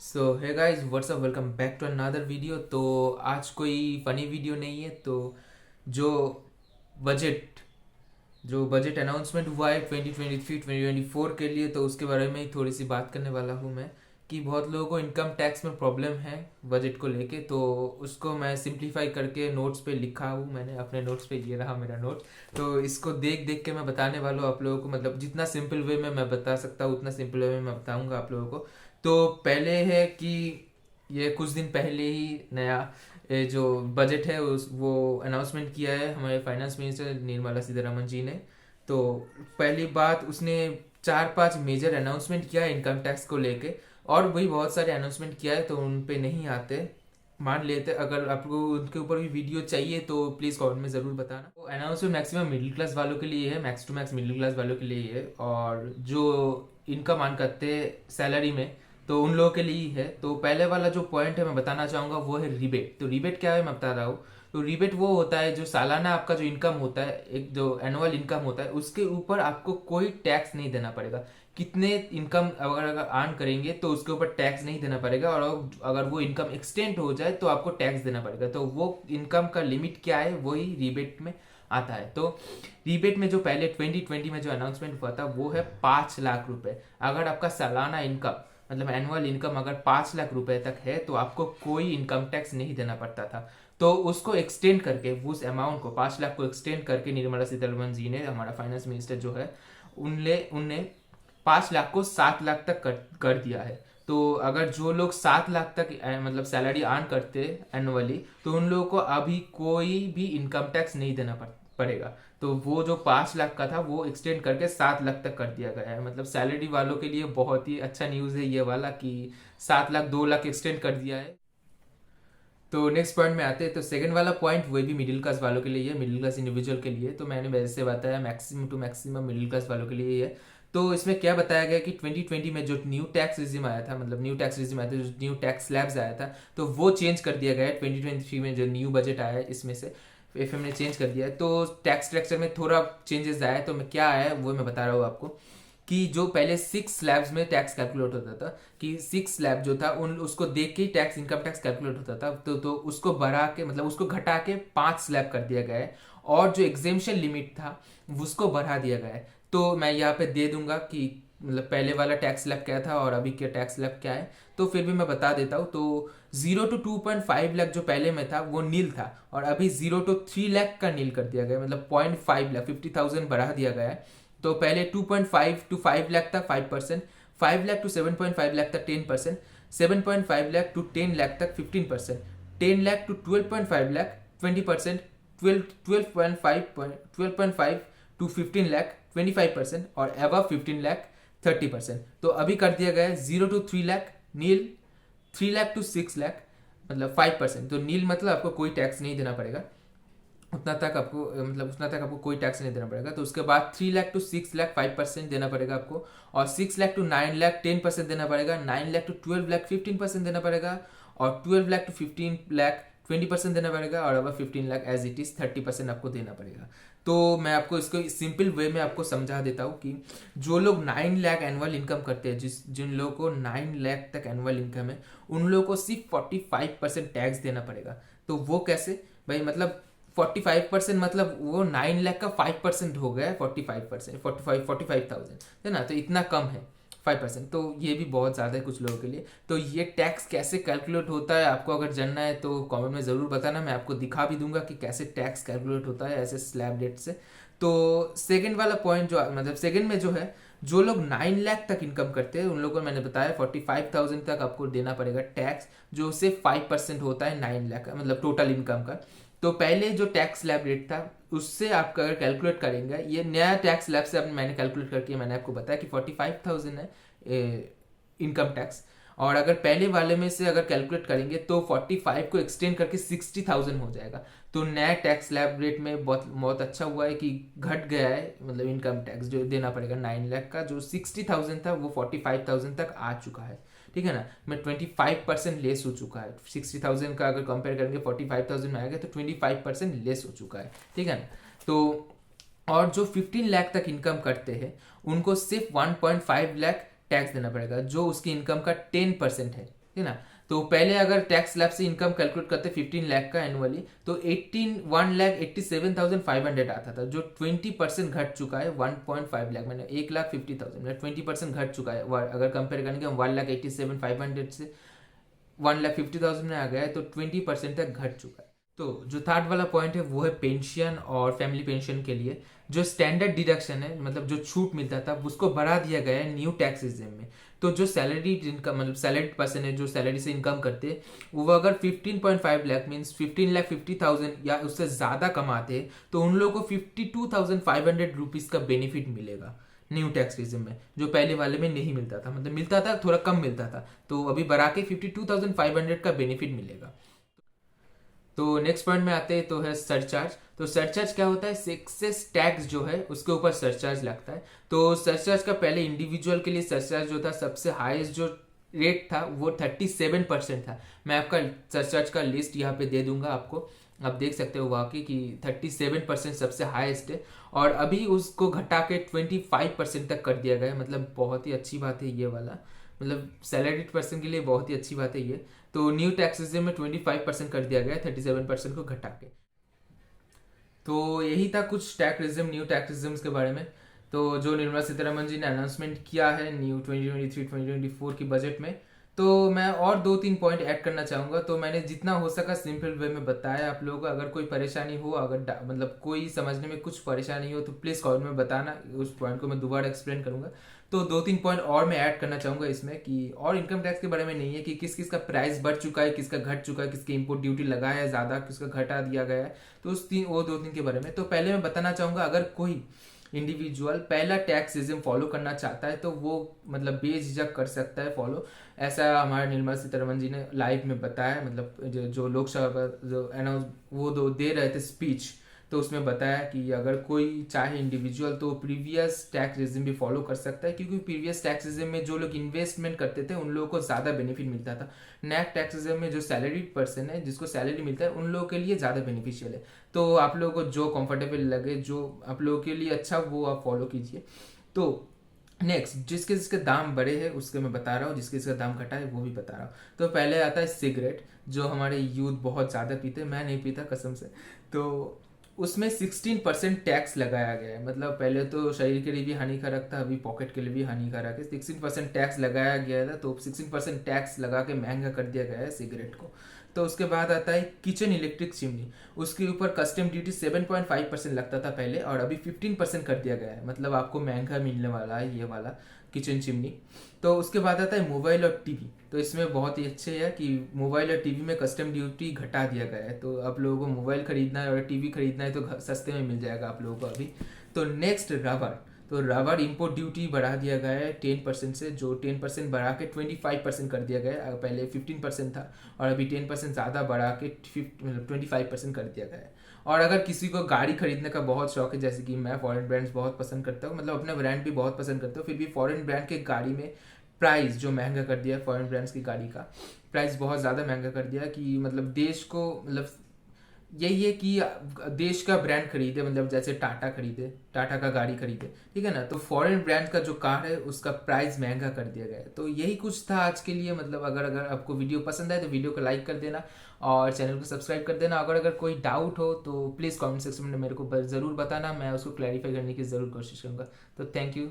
So hi guys, what's up, welcome back to another video. तो आज कोई फ़नी वीडियो नहीं है। तो जो बजट जो बजट अनाउंसमेंट हुआ है 2023 2024 के लिए, तो उसके बारे में ही थोड़ी सी बात करने वाला हूँ मैं। कि बहुत लोगों को इनकम टैक्स में प्रॉब्लम है बजट को लेके, तो उसको मैं सिंप्लीफाई करके नोट्स पे लिखा हूँ। मैंने अपने नोट्स पे, ये रहा मेरा नोट। तो इसको देख देख के मैं बताने वाला हूँ आप लोगों को, मतलब जितना सिंपल वे में मैं बता सकता हूँ उतना सिंपल वे में मैं बताऊँगा आप लोगों को। तो पहले है कि ये कुछ दिन पहले ही नया जो बजट है वो अनाउंसमेंट किया है हमारे फाइनेंस मिनिस्टर निर्मला सीतारमन जी ने। तो पहली बात, उसने चार पांच मेजर अनाउंसमेंट किया है इनकम टैक्स को लेके। और वही बहुत सारे अनाउंसमेंट किया है, तो उन पे नहीं आते, मान लेते। अगर आपको उनके ऊपर भी वीडियो चाहिए तो प्लीज़ कमेंट में ज़रूर बताना। वो अनाउंसमेंट मैक्सिमम मिडिल क्लास वालों के लिए है, max to max middle class वालों के लिए है। और जो इनकम अर्न करते हैं सैलरी में, तो उन लोगों के लिए ही है। तो पहले वाला जो पॉइंट है मैं बताना चाहूँगा वो है रिबेट। तो रिबेट क्या है मैं बता रहा हूँ। तो रिबेट वो होता है जो सालाना आपका जो इनकम होता है, एक जो एनुअल इनकम होता है, उसके ऊपर आपको कोई टैक्स नहीं देना पड़ेगा। कितने इनकम अगर अगर अर्न करेंगे तो उसके ऊपर टैक्स नहीं देना पड़ेगा। और अगर वो इनकम एक्सटेंड हो जाए तो आपको टैक्स देना पड़ेगा। तो वो इनकम का लिमिट क्या है वही रिबेट में आता है। तो रिबेट में जो पहले 2020 में जो अनाउंसमेंट हुआ था वो है 5 लाख रुपए। अगर आपका सालाना इनकम, मतलब एनुअल इनकम अगर 5 लाख रुपए तक है, तो आपको कोई इनकम टैक्स नहीं देना पड़ता था। तो उसको एक्सटेंड करके, उस अमाउंट को 5 लाख को एक्सटेंड करके निर्मला सीतारमन जी ने, हमारा फाइनेंस मिनिस्टर जो है, उनने उनने 5 लाख को 7 लाख तक कर दिया है। तो अगर जो लोग 7 लाख तक मतलब सैलरी अर्न करते एनुअली, तो उन लोगों को अभी कोई भी इनकम टैक्स नहीं देना पड़ेगा। तो वो जो 5 लाख का था वो एक्सटेंड करके 7 लाख तक कर दिया गया है। मतलब सैलरी वालों के लिए बहुत ही अच्छा न्यूज़ है ये वाला, कि 7 लाख 2 लाख एक्सटेंड कर दिया है। तो नेक्स्ट पॉइंट में आते हैं। तो सेकंड वाला पॉइंट वो भी मिडिल क्लास वालों के लिए है, मिडिल क्लास इंडिविजुअल के लिए। तो मैंने वैसे बताया maximum to maximum middle class वालों के लिए ही है। तो इसमें क्या बताया गया कि 2020 में जो न्यू टैक्स रिजिम आया था, मतलब न्यू टैक्स रिजिम आया था, जो न्यू टैक्स स्लैब्स आया था, तो वो चेंज कर दिया गया है 2023 में। जो न्यू बजट आया है इसमें से एफएम ने चेंज कर दिया है। तो टैक्स स्ट्रक्चर में थोड़ा चेंजेस आया है। तो मैं क्या आया है वो मैं बता रहा हूँ आपको। कि जो पहले 6 स्लैब्स में टैक्स कैलकुलेट होता था, कि 6 स्लैब जो था उन उसको देख के ही टैक्स, इनकम टैक्स कैलकुलेट होता था। तो उसको बढ़ा के, मतलब उसको घटा के 5 स्लैब कर दिया गया है। और जो एग्जेम्पशन लिमिट था उसको बढ़ा दिया गया है। तो मैं यहाँ पे दे दूंगा कि मतलब पहले वाला टैक्स स्लैब क्या था और अभी क्या टैक्स स्लैब क्या है। तो फिर भी मैं बता देता हूँ। तो 0 to 2.5 लाख जो पहले में था वो नील था, और अभी 0 to 3 लाख का नील कर दिया गया है। मतलब 0.5 लाख, 50,000 बढ़ा दिया गया है। तो पहले 2.5 to 5 लाख तक 5%, 5 लाख to 7.5 लाख तक 10%, 7.5 लाख to 10 लाख तक 15%, 10 लाख to 12.5 लाख 20%, 12.5 to 15 लाख 25%, और अबव 15 लाख 30%। तो अभी कर दिया गया है 0 to 3 lakh nil, 3 lakh to 6 lakh मतलब 5%। तो नील मतलब आपको कोई टैक्स नहीं देना पड़ेगा, उतना तक आपको, मतलब उतना तक आपको कोई टैक्स नहीं देना पड़ेगा। तो उसके बाद 3 लाख to 6 लाख 5% देना पड़ेगा आपको, और 6 लाख to 9 लाख 10% देना पड़ेगा, 9 लाख to 12 लाख 15% देना पड़ेगा, और 12 लाख to 15 लाख 20% देना पड़ेगा, और अब 15 लाख एज इट इज़ 30% आपको देना पड़ेगा। तो मैं आपको इसको सिंपल वे में आपको समझा देता हूँ कि जो लोग 9 लाख एनुअल इनकम करते हैं, जिन लोगों को 9 लाख तक एनुअल इनकम है, उन लोगों को सिर्फ 45% टैक्स देना पड़ेगा। तो वो कैसे भाई, मतलब 45% मतलब वो 9 लाख का 5% हो गया है। 45%, 45,000 है ना। तो इतना कम है 5%। तो ये भी बहुत ज़्यादा है कुछ लोगों के लिए। तो ये टैक्स कैसे कैलकुलेट होता है, आपको अगर जानना है तो कमेंट में ज़रूर बताना। मैं आपको दिखा भी दूंगा कि कैसे टैक्स कैलकुलेट होता है ऐसे स्लैब डेट से। तो सेकंड वाला पॉइंट जो, मतलब सेकंड में जो है, जो लोग 9 लाख तक इनकम करते हैं उन लोगों को मैंने बताया 45,000 तक आपको देना पड़ेगा टैक्स, जो सिर्फ 5% होता है 9 लाख का, मतलब टोटल इनकम का। तो पहले जो टैक्स स्लैब रेट था उससे आप अगर कैलकुलेट करेंगे, ये नया टैक्स स्लैब से मैंने कैलकुलेट करके मैंने आपको बताया कि 45,000 है इनकम टैक्स। और अगर पहले वाले में से अगर कैलकुलेट करेंगे तो 45 को एक्सटेंड करके 60,000 हो जाएगा। तो नया टैक्स स्लैब रेट में बहुत बहुत अच्छा हुआ है कि घट गया है, मतलब इनकम टैक्स जो देना पड़ेगा 9 लाख का, जो 60,000 था वो 45,000 तक आ चुका है। ठीक है ना। मैं 25% लेस हो चुका है। 60,000 का अगर कंपेयर करेंगे 45,000 में आएगा तो 25% लेस हो चुका है। ठीक है ना। तो और जो 15 लाख तक इनकम करते हैं उनको सिर्फ 1.5 लाख टैक्स देना पड़ेगा, जो उसकी इनकम का 10% है। है ना। तो पहले अगर टैक्स स्लैब से इनकम कैलकुलेट करते 15 लाख का एनुअली, तो 1,87,500 आता था, जो 20% घट चुका है 1.5 लाख, मैंने 1,50,000, 20% घट चुका है। अगर कंपेयर करेंगे हम 1,87,500 से 1,50,000 में आ गया है, तो 20% तक घट चुका है। तो जो थर्ड वाला पॉइंट है वो है पेंशन और फैमिली पेंशन के लिए जो स्टैंडर्ड डिडक्शन है, मतलब जो छूट मिलता था, उसको बढ़ा दिया गया है न्यू टैक्स रिजिम में। तो जो सैलरी इनकम, मतलब सैलरीड पर्सन है जो सैलरी से इनकम करते हैं, वो अगर 15.5 लाख मीन्स 15,50,000 या उससे ज़्यादा कमाते हैं, तो उन लोगों को 52,500 रुपीज़ का बेनिफिट मिलेगा न्यू टैक्स रिजिम में, जो पहले वाले में नहीं मिलता था। मतलब मिलता था, थोड़ा कम मिलता था, तो अभी बढ़ा के 52,500 का बेनिफिट मिलेगा। तो नेक्स्ट पॉइंट में आते हैं, तो है सरचार्ज। तो सरचार्ज क्या होता है? सक्सेस टैक्स जो है उसके ऊपर सरचार्ज लगता है। तो सरचार्ज का पहले इंडिविजुअल के लिए सरचार्ज जो था, सबसे हाईएस्ट जो रेट था वो 37% था। मैं आपका सरचार्ज का लिस्ट यहाँ पे दे दूंगा आपको, आप देख सकते हो वाकई कि 37% सबसे हाईएस्ट है, और अभी उसको घटा के 25% तक कर दिया गया है। मतलब बहुत ही अच्छी बात है ये वाला, मतलब सैलरीड पर्सन के लिए बहुत ही अच्छी बात है ये। तो न्यू टैक्स रिजिम में 25% कर दिया गया है 37% को घटा के। तो यही था कुछ tax regime, new tax regimes के बारे में। तो जो निर्मला सीतारमण जी ने अनाउंसमेंट किया है न्यू 2023-2024 की बजट में, तो मैं और 2-3 पॉइंट ऐड करना चाहूँगा। तो मैंने जितना हो सका सिंपल वे में बताया आप लोगों को। अगर कोई परेशानी हो, अगर मतलब कोई समझने में कुछ परेशानी हो, तो प्लीज़ कमेंट में बताना, उस पॉइंट को मैं दोबारा एक्सप्लेन करूँगा। तो 2-3 पॉइंट और मैं ऐड करना चाहूँगा इसमें, कि और इनकम टैक्स के बारे में नहीं है कि किस किस का प्राइस बढ़ चुका है, किसका घट चुका है, किसकी इंपोर्ट ड्यूटी लगाया है ज़्यादा, किसका घटा दिया गया है, तो वो 2-3 के बारे में। तो पहले मैं बताना चाहूँगा, अगर कोई इंडिविजुअल पहला टैक्स रिजिम फॉलो करना चाहता है, तो वो मतलब बेझिझक कर सकता है फॉलो। ऐसा हमारे निर्मला सीतारमण जी ने लाइव में बताया, मतलब जो लोकसभा जो अनाउंस वो दे रहे थे स्पीच, तो उसमें बताया कि अगर कोई चाहे इंडिविजुअल तो प्रीवियस टैक्स रिजिम भी फॉलो कर सकता है, क्योंकि प्रीवियस टैक्स रिजिम में जो लोग इन्वेस्टमेंट करते थे उन लोगों को ज़्यादा बेनिफिट मिलता था। नैक टैक्स रिजिम में जो सैलरीड पर्सन है, जिसको सैलरी मिलता है, उन लोगों के लिए ज़्यादा बेनिफिशियल है। तो आप लोगों को जो कंफर्टेबल लगे, जो आप लोगों के लिए अच्छा, वो आप फॉलो कीजिए। तो नेक्स्ट, जिसके जिसके दाम बड़े हैं उसके मैं बता रहा हूँ, जिसके जिसका दाम घटा है वो भी बता रहा हूँ। तो पहले आता है सिगरेट, जो हमारे यूथ बहुत ज़्यादा पीते, मैं नहीं पीता कसम से। तो उसमें 16% टैक्स लगाया गया है। मतलब पहले तो शरीर के लिए भी हानिकारक था, अभी पॉकेट के लिए भी हानिकारक है। 16% टैक्स लगाया गया था, तो 16% टैक्स लगा के महंगा कर दिया गया है सिगरेट को। तो उसके बाद आता है किचन इलेक्ट्रिक चिमनी, उसके ऊपर कस्टम ड्यूटी 7.5% लगता था पहले, और अभी 15% कर दिया गया है। मतलब आपको महंगा मिलने वाला है ये वाला किचन चिमनी। तो उसके बाद आता है मोबाइल और टीवी। तो इसमें बहुत ही अच्छे है कि मोबाइल और टीवी में कस्टम ड्यूटी घटा दिया गया है। तो आप लोगों को मोबाइल खरीदना है और टीवी खरीदना है तो सस्ते में मिल जाएगा आप लोगों को अभी। तो नेक्स्ट रबर। तो रबर इंपोर्ट ड्यूटी बढ़ा दिया गया है 10% से, जो 10% बढ़ा के 25% कर दिया गया है। पहले 15% था, और अभी 10% ज़्यादा बढ़ा के 25% कर दिया गया है। और अगर किसी को गाड़ी खरीदने का बहुत शौक है, जैसे कि मैं फॉरेन ब्रांड्स बहुत पसंद करता हूँ, मतलब अपना ब्रांड भी बहुत पसंद करता हूँ, फिर भी फॉरेन ब्रांड के गाड़ी में प्राइस जो महंगा कर दिया है, फॉरेन ब्रांड्स की गाड़ी का प्राइस बहुत ज़्यादा महंगा कर दिया है, कि मतलब देश को, मतलब यही है कि देश का ब्रांड खरीदे, मतलब जैसे टाटा खरीदे, टाटा का गाड़ी खरीदे, ठीक है ना। तो फॉरेन ब्रांड का जो कार है उसका प्राइस महंगा कर दिया गया है। तो यही कुछ था आज के लिए। मतलब अगर आपको वीडियो पसंद आए तो वीडियो को लाइक कर देना और चैनल को सब्सक्राइब कर देना। अगर कोई डाउट हो तो प्लीज़ कमेंट सेक्शन में मेरे को ज़रूर बताना, मैं उसको क्लैरिफाई करने की ज़रूर कोशिश करूँगा। तो थैंक यू।